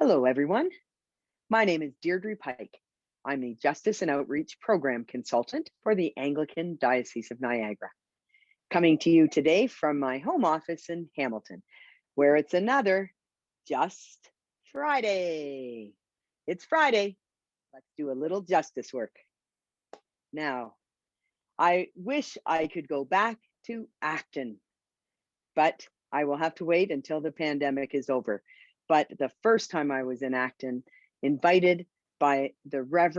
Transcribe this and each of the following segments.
Hello, everyone. My name is Deirdre Pike. I'm the Justice and Outreach Program Consultant for the Anglican Diocese of Niagara. Coming to you today from my home office in Hamilton, where it's another Just Friday. It's Friday. Let's do a little justice work. Now, I wish I could go back to Acton, but I will have to wait until the pandemic is over. But the first time I was in Acton, invited by the Rev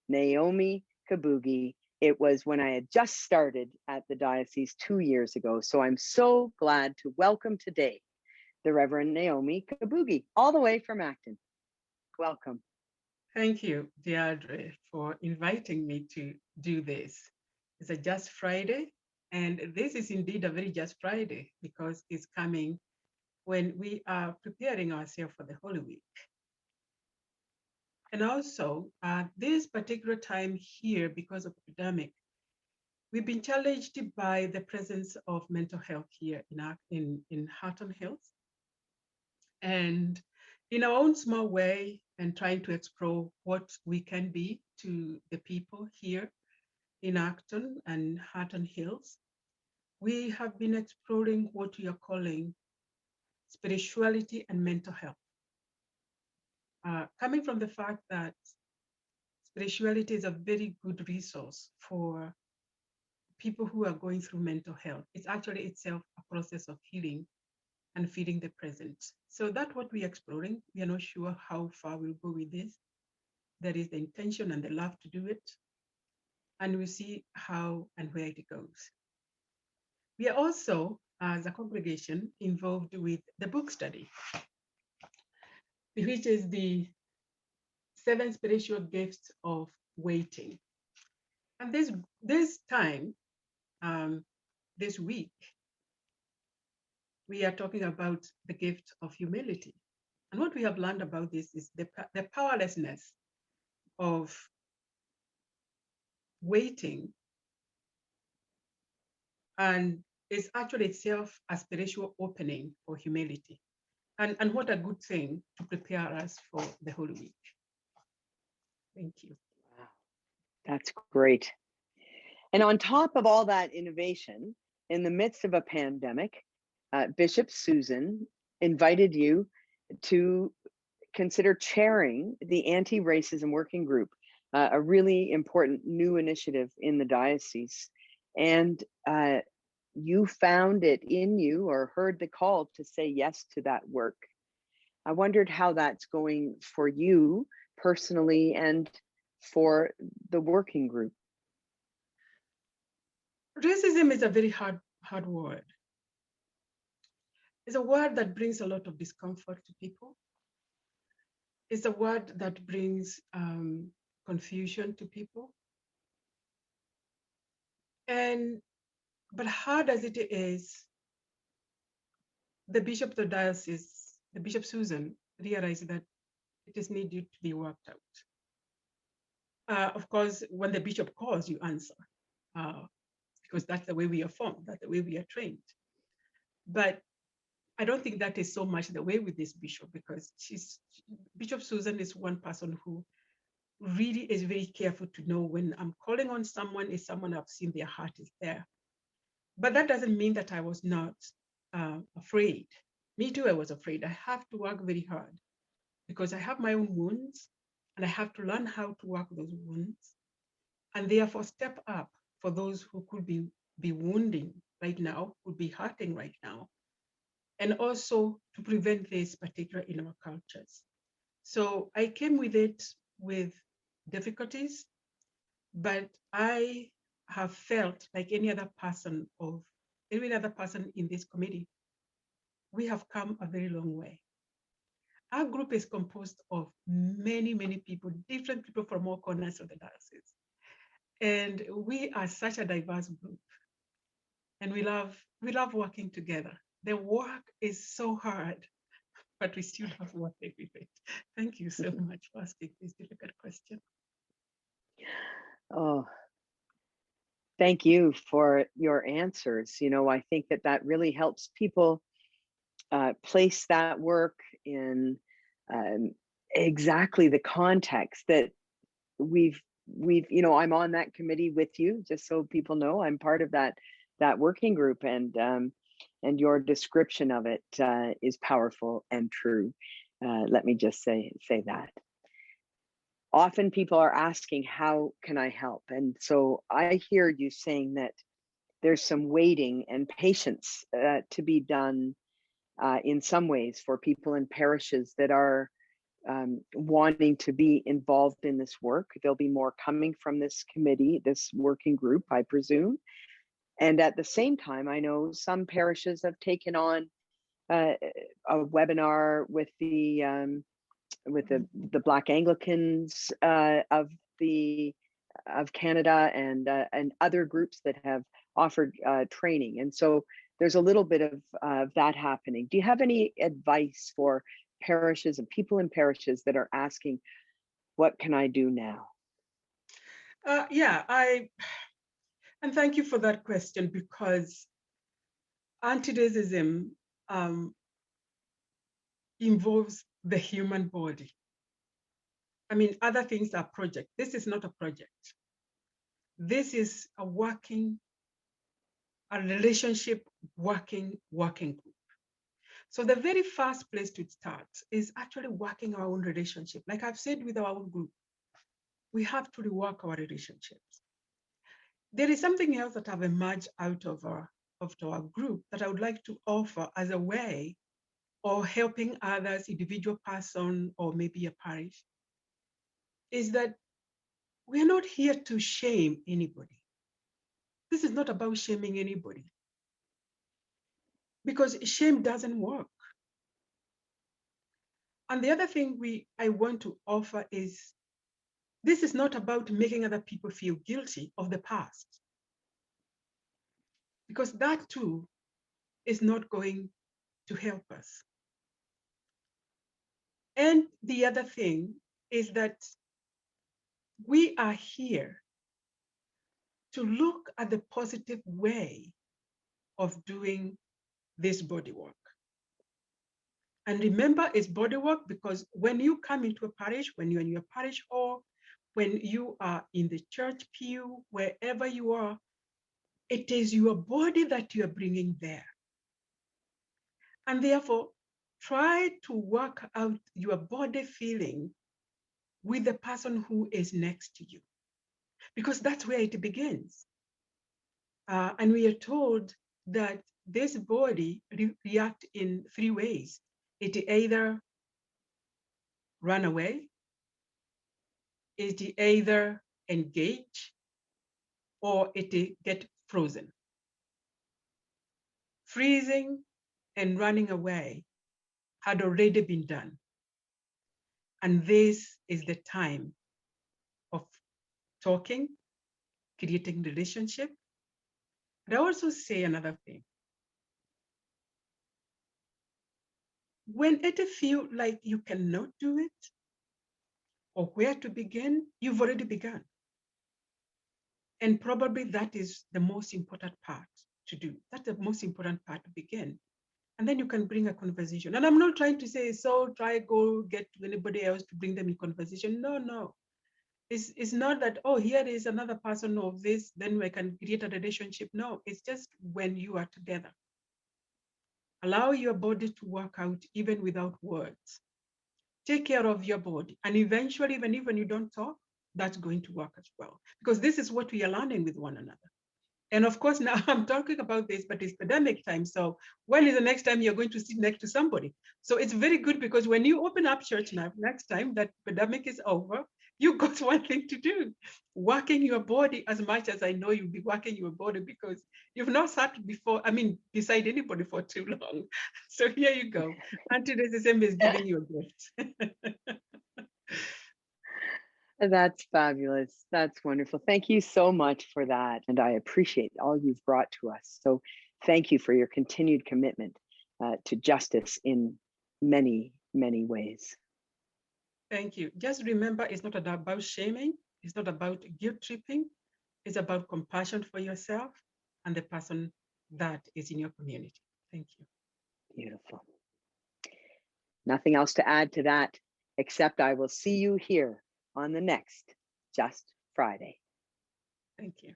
Naomi Kabugi, it was when I had just started at the diocese 2 years ago. So I'm so glad to welcome today the Rev Naomi Kabugi, all the way from Acton. Welcome. Thank you, Deirdre, for inviting me to do this. It's a Just Friday, and this is indeed a very Just Friday because it's coming when we are preparing ourselves for the Holy Week. And also, this particular time here, because of the pandemic, we've been challenged by the presence of mental health here in Acton Hills. And in our own small way, and trying to explore what we can be to the people here in Acton and Acton Hills, we have been exploring what we are calling spirituality and mental health. Coming from the fact that spirituality is a very good resource for people who are going through mental health. It's actually itself a process of healing and feeding the present. So that's what we're exploring. We are not sure how far we'll go with this. There is the intention and the love to do it. And we'll see how and where it goes. We are also, as a congregation, involved with the book study, which is the 7 spiritual gifts of waiting. And this time, this week, we are talking about the gift of humility. And what we have learned about this is the powerlessness of waiting, and it's actually itself a spiritual opening for humility. And what a good thing to prepare us for the Holy Week. Thank you. Wow, that's great. And on top of all that innovation, in the midst of a pandemic, Bishop Susan invited you to consider chairing the anti-racism working group, a really important new initiative in the diocese. And you found it in you, or heard the call to say yes to that work. I wondered how that's going for you personally and for the working group. Racism is a very hard word. It's a word that brings a lot of discomfort to people. It's a word that brings confusion to people. But hard as it is, the Bishop of the diocese, the Bishop Susan, realized that it is needed to be worked out. Of course, when the bishop calls, you answer, because that's the way we are formed, that's the way we are trained. But I don't think that is so much the way with this bishop, because Bishop Susan is one person who really is very careful to know when I'm calling on someone, is someone I've seen their heart is there. But that doesn't mean that I was not afraid. Me too, I was afraid. I have to work very hard because I have my own wounds, and I have to learn how to work those wounds, and therefore step up for those who could be wounding right now, could be hurting right now, and also to prevent this, particularly in our cultures. So I came with it with difficulties, but I have felt like any other person in this committee, we have come a very long way. Our group is composed of many, many people, different people from all corners of the diocese. And we are such a diverse group. And we love working together. The work is so hard, but we still have work with it. Thank you so much for asking this difficult question. Oh, thank you for your answers. You know, I think that really helps people place that work in exactly the context that we've I'm on that committee with you, just so people know I'm part of that working group, and your description of it is powerful and true. Let me just say that. Often people are asking, how can I help? And so I hear you saying that there's some waiting and patience to be done in some ways for people in parishes that are wanting to be involved in this work. There'll be more coming from this committee, this working group, I presume. And at the same time, I know some parishes have taken on a webinar with the Black Anglicans of Canada, and other groups that have offered training. And so there's a little bit of that happening. Do you have any advice for parishes and people in parishes that are asking, what can I do now? And thank you for that question, because anti-racism involves the human body. I mean, other things are projects. This is not a project. This is a relationship working group. So the very first place to start is actually working our own relationship. Like I've said with our own group, we have to rework our relationships. There is something else that have emerged out of our group that I would like to offer as a way of helping others, individual person, or maybe a parish, is that we're not here to shame anybody. This is not about shaming anybody, because shame doesn't work. And the other thing I want to offer is, this is not about making other people feel guilty of the past, because that too is not going to help us. And the other thing is that we are here to look at the positive way of doing this body work. And remember, it's body work because when you come into a parish, when you're in your parish hall, when you are in the church pew, wherever you are, it is your body that you are bringing there. And therefore, try to work out your body feeling with the person who is next to you, because that's where it begins. And we are told that this body reacts in three ways. It either run away, it either engage, or it get frozen. Freezing and running away had already been done. And this is the time of talking, creating relationship. But I also say another thing. When it feels like you cannot do it, or where to begin, you've already begun. And probably that is the most important part to do. That's the most important part to begin. And then you can bring a conversation. And I'm not trying to say, so go get anybody else to bring them in conversation. No. It's not that, oh, here is another person of this, then we can create a relationship. No, it's just when you are together. Allow your body to work out even without words. Take care of your body. And eventually, even if you don't talk, that's going to work as well. Because this is what we are learning with one another. And of course, now I'm talking about this, but it's pandemic time. So when is the next time you're going to sit next to somebody? So it's very good, because when you open up church now, next time that pandemic is over, you got one thing to do, working your body as much as I know you'll be working your body, because you've not sat beside anybody for too long. So here you go. Anti-racism is giving you a gift. That's fabulous. That's wonderful. Thank you so much for that. And I appreciate all you've brought to us. So thank you for your continued commitment to justice in many, many ways. Thank you. Just remember, it's not about shaming. It's not about guilt tripping. It's about compassion for yourself and the person that is in your community. Thank you. Beautiful. Nothing else to add to that, except I will see you here on the next Just Friday. Thank you.